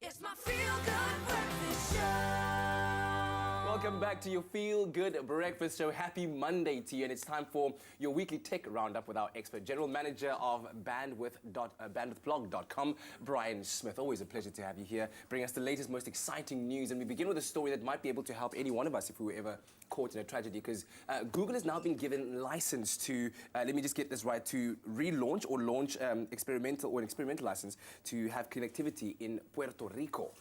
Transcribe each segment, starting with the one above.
It's my feel-good breakfast show. Welcome back to your Feel Good Breakfast Show. Happy Monday to you, and it's time for your weekly tech roundup with our expert, General Manager of bandwidthblog.com, Bryan Smith. Always a pleasure to have you here. Bring us the latest, most exciting news, and we begin with a story that might be able to help any one of us if we were ever caught in a tragedy, because Google has now been given license to, let me just get this right, to relaunch or launch an experimental license to have connectivity in Puerto Rico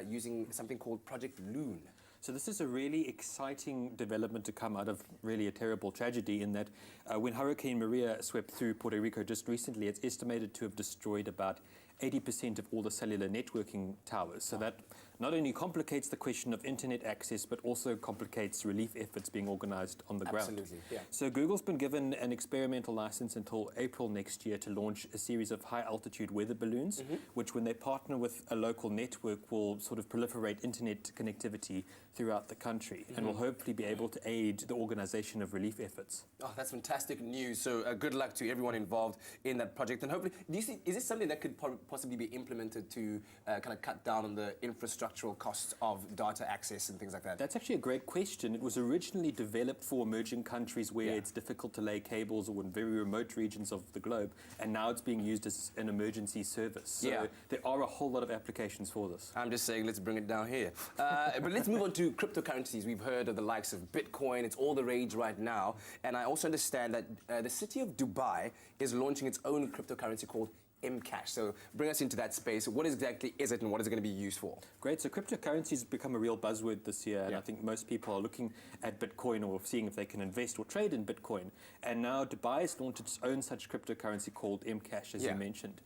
using something called Project Loon. So this is a really exciting development to come out of really a terrible tragedy, in that when Hurricane Maria swept through Puerto Rico just recently, it's estimated to have destroyed about 80% of all the cellular networking towers. So that not only complicates the question of internet access, but also complicates relief efforts being organized on the ground. Absolutely, yeah. So Google's been given an experimental license until April next year to launch a series of high-altitude weather balloons, which, when they partner with a local network, will sort of proliferate internet connectivity throughout the country and will hopefully be able to aid the organization of relief efforts. Oh, that's fantastic news. So good luck to everyone involved in that project. And hopefully, do you see, is this something that could possibly be implemented to kind of cut down on the infrastructural costs of data access and things like that? That's actually a great question. It was originally developed for emerging countries where it's difficult to lay cables, or in very remote regions of the globe, and now it's being used as an emergency service. So there are a whole lot of applications for this. I'm just saying, let's bring it down here. But let's move on to cryptocurrencies. We've heard of the likes of Bitcoin. It's all the rage right now. And I also understand that the city of Dubai is launching its own cryptocurrency called Mcash. So bring us into that space. What exactly is it, and what is it going to be used for? Great. So cryptocurrencies have become a real buzzword this year, and I think most people are looking at Bitcoin or seeing if they can invest or trade in Bitcoin. And now Dubai has launched its own such cryptocurrency called Mcash, as you mentioned.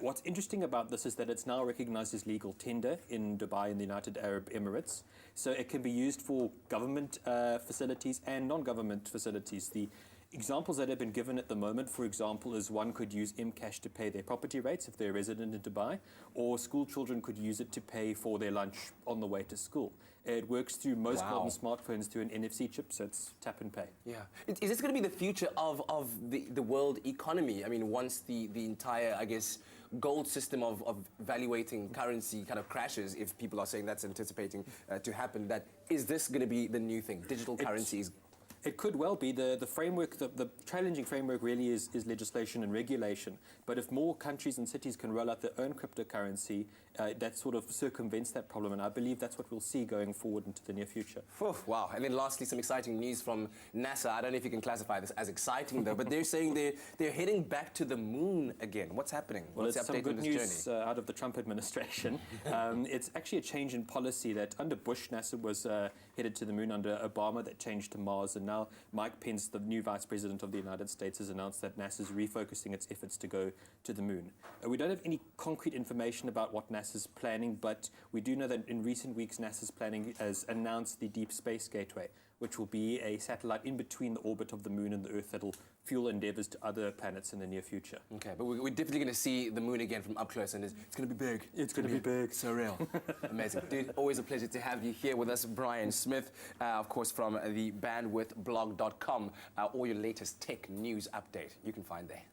What's interesting about this is that it's now recognized as legal tender in Dubai and the United Arab Emirates. So it can be used for government facilities and non-government facilities. The examples that have been given at the moment, for example, is one could use Mcash to pay their property rates if they're a resident in Dubai, or school children could use it to pay for their lunch on the way to school. It works through most modern smartphones through an NFC chip, so it's tap and pay. Yeah. Is this going to be the future of the world economy? I mean, once the entire, I guess, gold system of valuating currency kind of crashes, if people are saying that's anticipating to happen, that is this going to be the new thing, digital currencies? It could well be. The framework, the challenging framework really is legislation and regulation. But if more countries and cities can roll out their own cryptocurrency, that sort of circumvents that problem. And I believe that's what we'll see going forward into the near future. Wow. And then lastly, some exciting news from NASA. I don't know if you can classify this as exciting, though, but they're saying they're heading back to the moon again. What's happening? Well, What's it's the update some good on this news journey? out of the Trump administration. It's actually a change in policy that under Bush, NASA was headed to the moon. Under Obama, that changed to Mars. And now Mike Pence, the new Vice President of the United States, has announced that NASA is refocusing its efforts to go to the moon. We don't have any concrete information about what NASA's planning, but we do know that in recent weeks NASA's planning has announced the Deep Space Gateway, which will be a satellite in between the orbit of the moon and the Earth that will fuel endeavors to other planets in the near future. Okay, but we're definitely going to see the moon again from up close, and it's going to be big. It's going to be big. Surreal. Amazing. Dude, always a pleasure to have you here with us, Bryan Smith, of course, from the bandwidthblog.com. All your latest tech news update you can find there.